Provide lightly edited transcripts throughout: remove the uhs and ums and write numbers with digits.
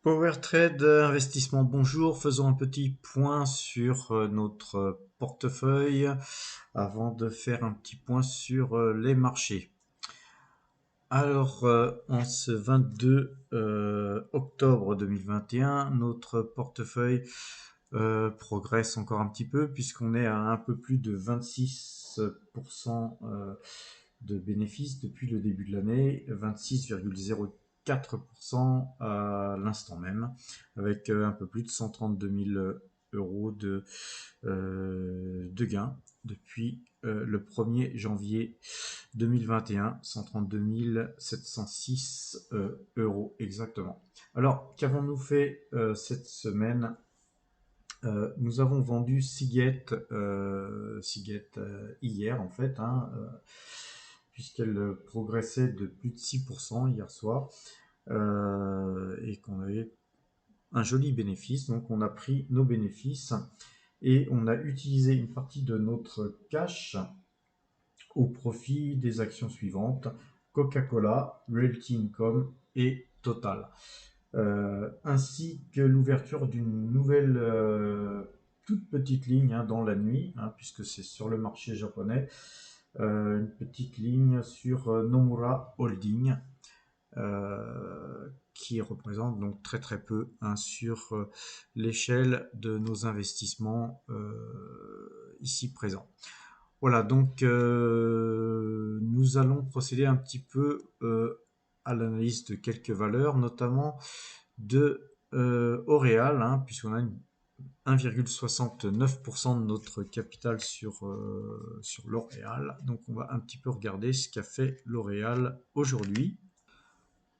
Power Trade Investissement, bonjour. Faisons un petit point sur notre portefeuille avant de faire un petit point sur les marchés. Alors, en ce 22 octobre 2021, notre portefeuille progresse encore un petit peu puisqu'on est à un peu plus de 26% de bénéfices depuis le début de l'année, 26,04% à l'instant même, avec un peu plus de 132 000 euros de gains depuis le 1er janvier 2021, 132 706 euros exactement. Alors, qu'avons-nous fait cette semaine? Nous avons vendu Seagate, hier en fait, puisqu'elle progressait de plus de 6% hier soir, et qu'on avait un joli bénéfice. Donc on a pris nos bénéfices et on a utilisé une partie de notre cash au profit des actions suivantes: Coca-Cola, Realty Income et Total. Ainsi que l'ouverture d'une nouvelle toute petite ligne dans la nuit, puisque c'est sur le marché japonais, une petite ligne sur Nomura Holding, qui représente donc très très peu sur l'échelle de nos investissements ici présents. Voilà, donc nous allons procéder un petit peu à l'analyse de quelques valeurs, notamment de L'Oréal, puisqu'on a 1,69% de notre capital sur L'Oréal. Donc on va un petit peu regarder ce qu'a fait L'Oréal aujourd'hui.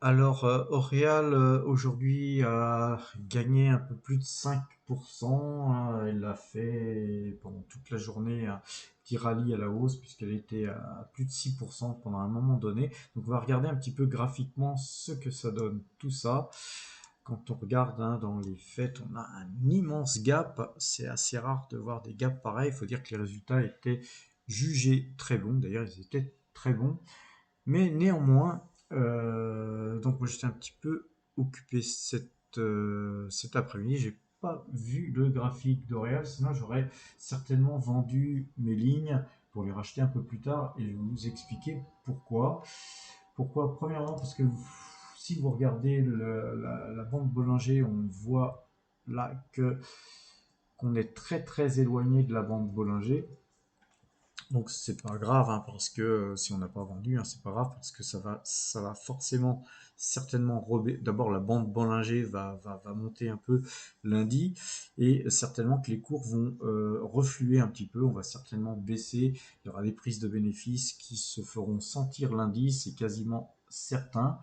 Alors, L'Oréal aujourd'hui a gagné un peu plus de 5%. Elle a fait pendant toute la journée un petit rallye à la hausse puisqu'elle était à plus de 6% pendant un moment donné. Donc on va regarder un petit peu graphiquement ce que ça donne tout ça. Quand on regarde dans les faits, on a un immense gap. C'est assez rare de voir des gaps pareils. Il faut dire que les résultats étaient jugés très bons. D'ailleurs, ils étaient très bons. Mais néanmoins, donc moi j'étais un petit peu occupé cet après-midi. J'ai pas vu le graphique d'Oréal, sinon j'aurais certainement vendu mes lignes pour les racheter un peu plus tard et je vais vous expliquer pourquoi. Pourquoi? Premièrement, parce que si vous regardez la bande Bollinger, on voit là qu'on est très très éloigné de la bande Bollinger. Donc c'est pas grave, parce que si on n'a pas vendu, c'est pas grave parce que ça va forcément, certainement d'abord la bande Bollinger va monter un peu lundi et certainement que les cours vont refluer un petit peu. On va certainement baisser. Il y aura des prises de bénéfices qui se feront sentir lundi, c'est quasiment certain.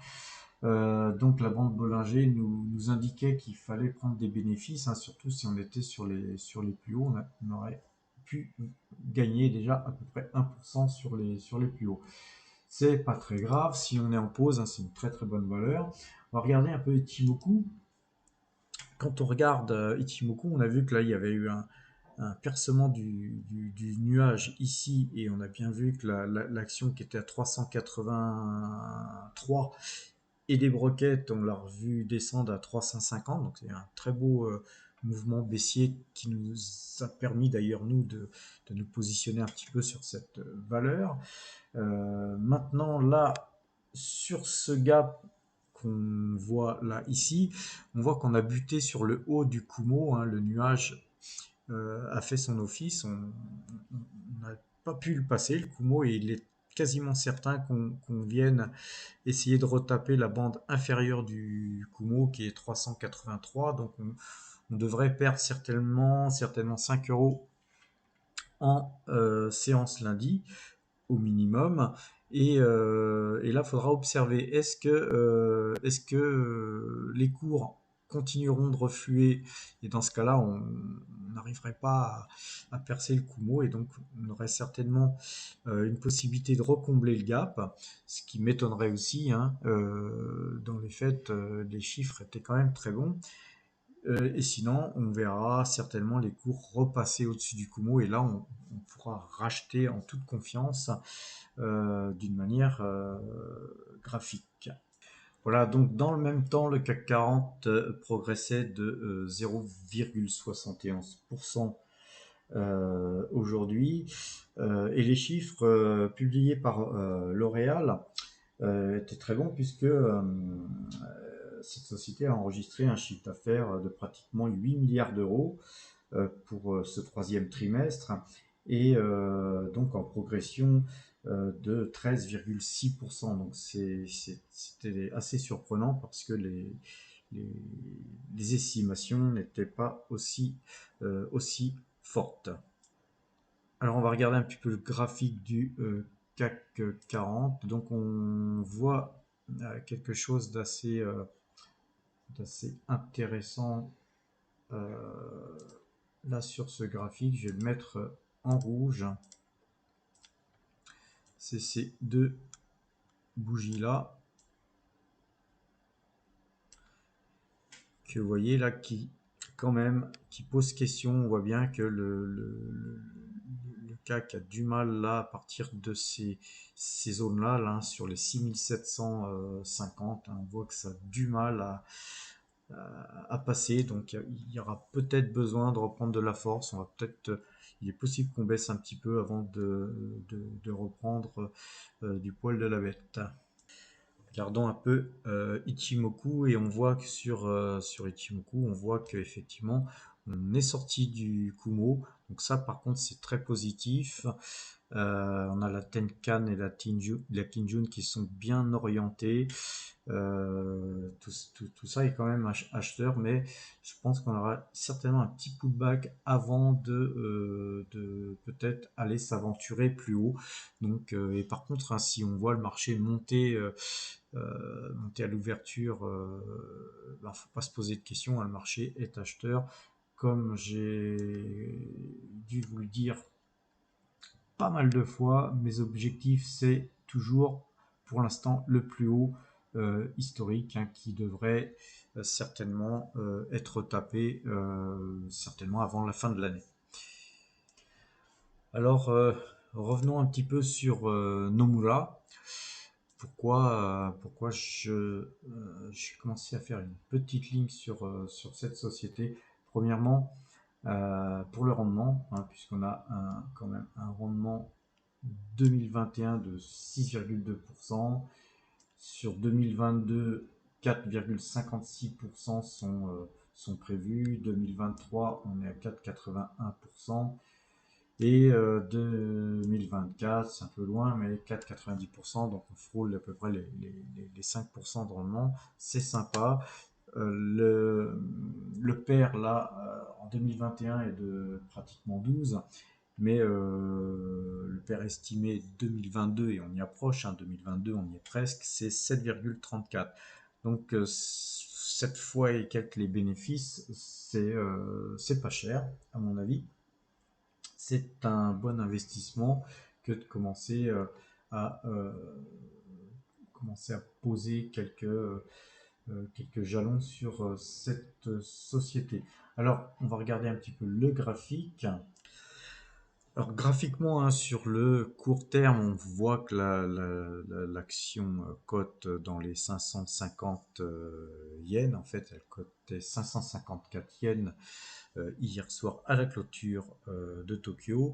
Donc la bande Bollinger nous indiquait qu'il fallait prendre des bénéfices, surtout si on était sur les plus hauts, on aurait pu gagner déjà à peu près 1% sur les plus hauts. C'est pas très grave, si on est en pause, c'est une très très bonne valeur. On va regarder un peu Ichimoku. Quand on regarde Ichimoku, on a vu que là il y avait eu un percement du nuage ici et on a bien vu que l'action qui était à 383 et des broquettes, on l'a revu descendre à 350, donc c'est un très beau mouvement baissier qui nous a permis d'ailleurs nous de nous positionner un petit peu sur cette valeur. Maintenant là, sur ce gap qu'on voit là ici, on voit qu'on a buté sur le haut du Kumo, le nuage a fait son office, on n'a pas pu le passer, le Kumo, et il est quasiment certain qu'on vienne essayer de retaper la bande inférieure du Kumo qui est 383. Donc on devrait perdre certainement 5 euros en séance lundi au minimum. Et là, il faudra observer est-ce que les cours continueront de refluer, et dans ce cas-là, on n'arriverait pas à percer le Kumo, et donc on aurait certainement une possibilité de recombler le gap, ce qui m'étonnerait aussi. Dans les faits, les chiffres étaient quand même très bons. Et sinon, on verra certainement les cours repasser au-dessus du Kumo, et là, on pourra racheter en toute confiance d'une manière graphique. Voilà, donc dans le même temps, le CAC 40 progressait de 0,71% aujourd'hui. Et les chiffres publiés par L'Oréal étaient très bons puisque cette société a enregistré un chiffre d'affaires de pratiquement 8 milliards d'euros pour ce troisième trimestre et donc en progression de 13,6%. Donc c'était assez surprenant parce que les, les estimations n'étaient pas aussi fortes. Alors on va regarder un petit peu le graphique du CAC 40. Donc on voit quelque chose d'assez intéressant là sur ce graphique. Je vais le mettre en rouge. C'est ces deux bougies là que vous voyez là qui quand même qui pose question. On voit bien que le CAC a du mal là à partir de ces zones là, sur les 6750, on voit que ça a du mal à passer, donc il y aura peut-être besoin de reprendre de la force. On va peut-être, il est possible qu'on baisse un petit peu avant de reprendre du poil de la bête. Regardons un peu Ichimoku et on voit que sur Ichimoku, on voit qu'effectivement on est sorti du Kumo. Donc ça par contre c'est très positif. On a la Tenkan et la Kinjun qui sont bien orientés. Tout ça est quand même acheteur, mais je pense qu'on aura certainement un petit pullback avant de peut-être aller s'aventurer plus haut. Donc, et par contre, hein, si on voit le marché monter à l'ouverture, ben, faut pas se poser de questions, hein, le marché est acheteur. Comme j'ai dû vous le dire pas mal de fois, mes objectifs c'est toujours pour l'instant le plus haut historique, hein, qui devrait certainement être tapé certainement avant la fin de l'année. Alors revenons un petit peu sur Nomura. Pourquoi j'ai commencé à faire une petite ligne sur cette société. Premièrement, pour le rendement, hein, puisqu'on a quand même un rendement 2021 de 6,2%. Sur 2022, 4,56% sont prévus. 2023, on est à 4,81%. Et 2024, c'est un peu loin, mais 4,90%, donc on frôle à peu près les 5% de rendement. C'est sympa. Le PER, là, en 2021 est de pratiquement 12, mais le PER estimé 2022, et on y approche, hein, 2022, on y est presque, c'est 7,34. Donc, cette fois et quelques les bénéfices, c'est pas cher, à mon avis. C'est un bon investissement que de à, euh, commencer à poser quelques jalons sur cette société. Alors, on va regarder un petit peu le graphique. Alors, graphiquement, hein, sur le court terme, on voit que l'action cote dans les 550 yens. En fait, elle cotait 554 yens hier soir à la clôture de Tokyo.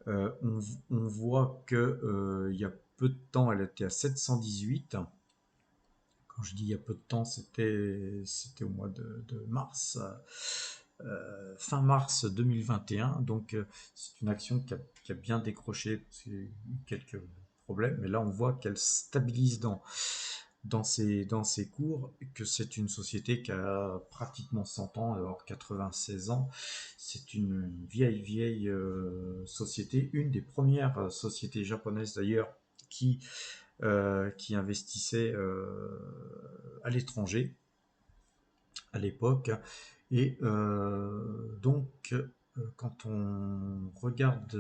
On voit que il y a peu de temps, elle était à 718. Quand je dis il y a peu de temps, c'était au mois de mars, fin mars 2021. Donc c'est une action qui a bien décroché parce qu'il y a eu quelques problèmes, mais là on voit qu'elle stabilise dans ses cours, que c'est une société qui a pratiquement 100 ans, alors 96 ans. C'est une vieille société, une des premières sociétés japonaises d'ailleurs qui investissait à l'étranger à l'époque. Et donc, quand on regarde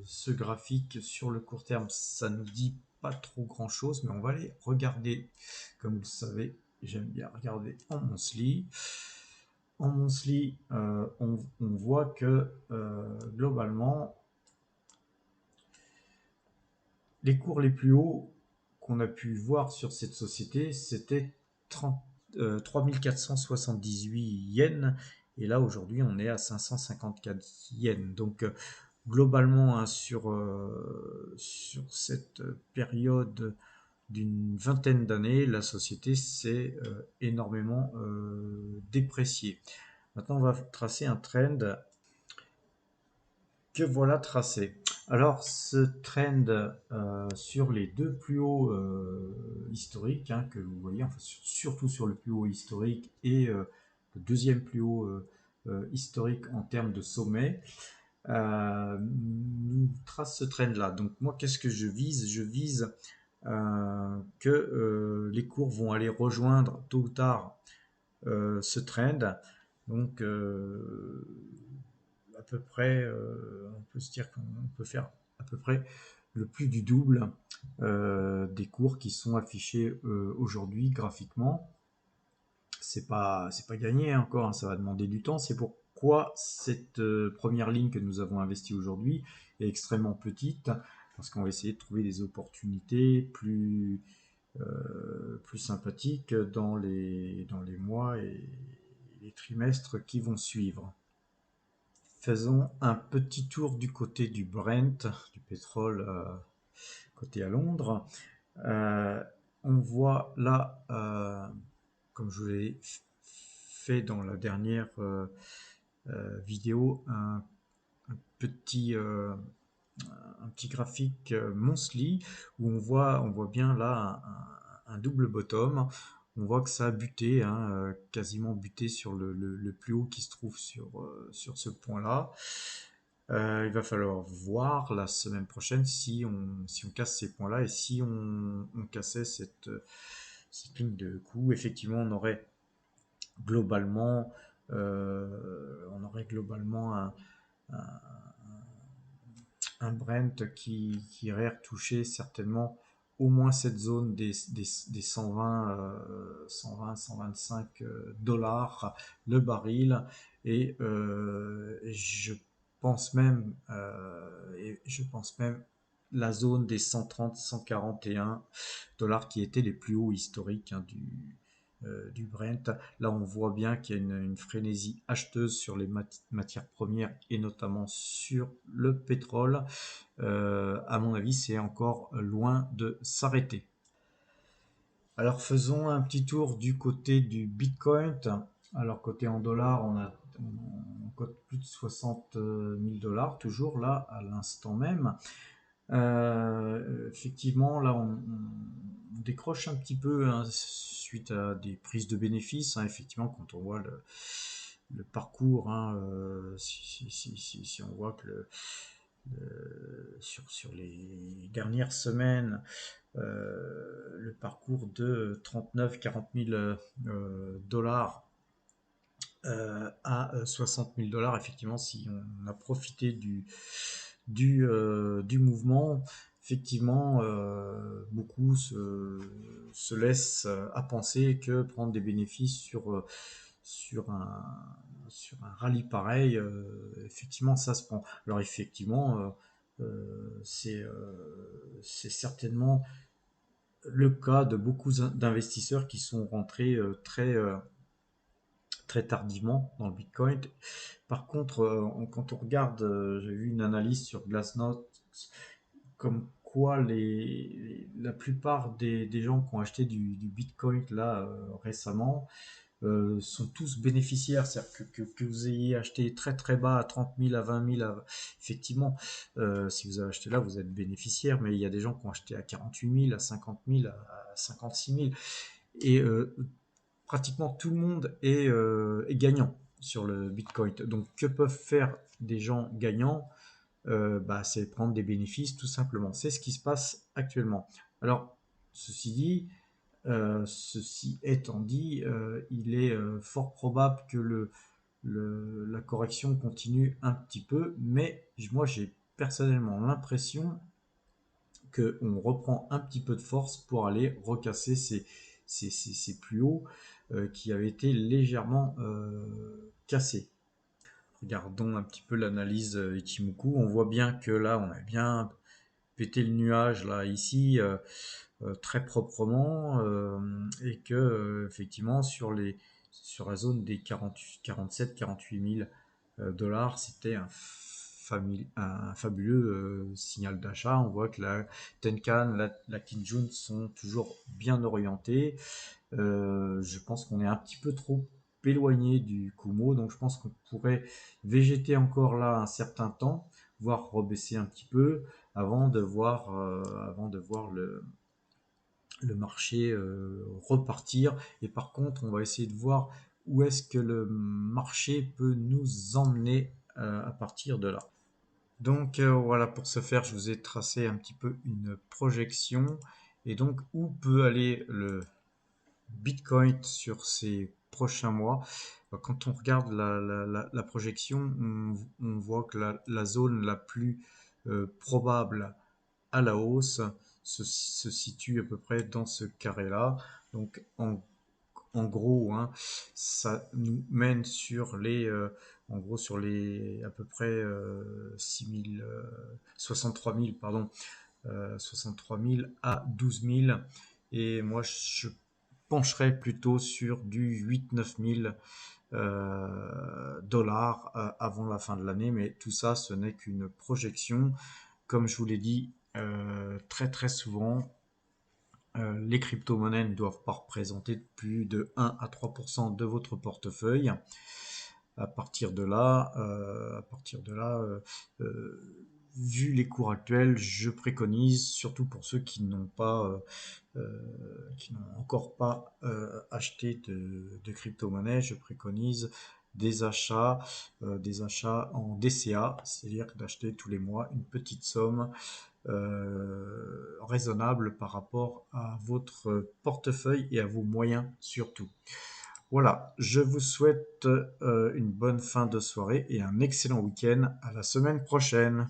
ce graphique sur le court terme, ça nous dit pas trop grand chose, mais on va aller regarder, comme vous le savez, j'aime bien regarder en monthly. En monthly, on voit que globalement, les cours les plus hauts qu'on a pu voir sur cette société, c'était 3478 yens, et là aujourd'hui on est à 554 yens. Donc globalement, hein, sur cette période d'une vingtaine d'années, la société s'est énormément dépréciée. Maintenant, on va tracer un trend que voilà tracé. Alors, ce trend sur les deux plus hauts historiques, hein, que vous voyez, enfin, surtout sur le plus haut historique et le deuxième plus haut historique en termes de sommet, nous trace ce trend-là. Donc, moi, qu'est-ce que je vise? Je vise que les cours vont aller rejoindre tôt ou tard ce trend. Donc, à peu près, on peut se dire qu'on peut faire à peu près le plus du double des cours qui sont affichés aujourd'hui graphiquement. C'est pas gagné encore, hein, ça va demander du temps. C'est pourquoi cette première ligne que nous avons investie aujourd'hui est extrêmement petite, parce qu'on va essayer de trouver des opportunités plus sympathiques dans les mois et les trimestres qui vont suivre. Faisons un petit tour du côté du Brent, du pétrole côté à Londres. On voit là, comme je vous l'ai fait dans la dernière vidéo, un petit graphique monthly où on voit bien là un double bottom. On voit que ça a buté, hein, quasiment buté sur le plus haut qui se trouve sur ce point-là. Il va falloir voir la semaine prochaine si on casse ces points-là, et si on cassait cette ligne de coup, effectivement, on aurait globalement un Brent qui irait retoucher certainement au moins cette zone des 120, 125 dollars le baril, et je pense même la zone des 130, 141 dollars qui étaient les plus hauts historiques, hein, du Brent. Là, on voit bien qu'il y a une frénésie acheteuse sur les matières premières, et notamment sur le pétrole. À mon avis, c'est encore loin de s'arrêter. Alors, faisons un petit tour du côté du Bitcoin. Alors, côté en dollars, on cote plus de 60 000 dollars, toujours là, à l'instant même. Effectivement, là, on décroche un petit peu, hein, suite à des prises de bénéfices, hein. Effectivement, quand on voit le parcours, hein, si on voit que sur les dernières semaines, le parcours de 39-40 000 dollars à 60 000 dollars, effectivement, si on a profité du mouvement, effectivement, beaucoup se laissent à penser que prendre des bénéfices sur un rallye pareil, effectivement, ça se prend. Alors, effectivement, c'est certainement le cas de beaucoup d'investisseurs qui sont rentrés très tardivement dans le Bitcoin. Par contre, quand on regarde, j'ai vu une analyse sur Glassnode, comme quoi la plupart des gens qui ont acheté du Bitcoin là récemment sont tous bénéficiaires. C'est-à-dire que vous ayez acheté très très bas à 30 000, à 20 000, effectivement, si vous avez acheté là, vous êtes bénéficiaire, mais il y a des gens qui ont acheté à 48 000, à 50 000, à 56 000, et pratiquement tout le monde est gagnant sur le Bitcoin. Donc, que peuvent faire des gens gagnants? C'est prendre des bénéfices, tout simplement. C'est ce qui se passe actuellement. Alors, ceci étant dit, il est fort probable que la correction continue un petit peu, mais moi j'ai personnellement l'impression qu'on reprend un petit peu de force pour aller recasser ces plus hauts qui avaient été légèrement cassés. Regardons un petit peu l'analyse Ichimoku. On voit bien que là, on a bien péter le nuage là ici très proprement et que effectivement sur la zone des 47-48 000 dollars, c'était un fabuleux signal d'achat. On voit que la Tenkan, la Kinjun sont toujours bien orientés. Je pense qu'on est un petit peu trop éloigné du Kumo, donc je pense qu'on pourrait végéter encore là un certain temps, voire rebaisser un petit peu avant de voir le marché repartir. Et par contre, on va essayer de voir où est-ce que le marché peut nous emmener à partir de là. Donc voilà, pour ce faire, je vous ai tracé un petit peu une projection. Et donc, où peut aller le Bitcoin sur ces prochains mois? Quand on regarde la projection, on voit que la zone la plus probable à la hausse se situe à peu près dans ce carré-là. Donc en gros, hein, ça nous mène sur en gros sur les à peu près 63 000, pardon, 63 000 à 12 000. Et moi, je pencherais plutôt sur du 8-9 000 dollars avant la fin de l'année. Mais tout ça, ce n'est qu'une projection. Comme je vous l'ai dit très très souvent, les crypto-monnaies ne doivent pas représenter plus de 1 à 3% de votre portefeuille. À partir de là, vu les cours actuels, je préconise, surtout pour ceux qui n'ont encore pas acheté de crypto-monnaie, je préconise des achats en DCA, c'est-à-dire d'acheter tous les mois une petite somme raisonnable par rapport à votre portefeuille et à vos moyens surtout. Voilà, je vous souhaite une bonne fin de soirée et un excellent week-end. À la semaine prochaine.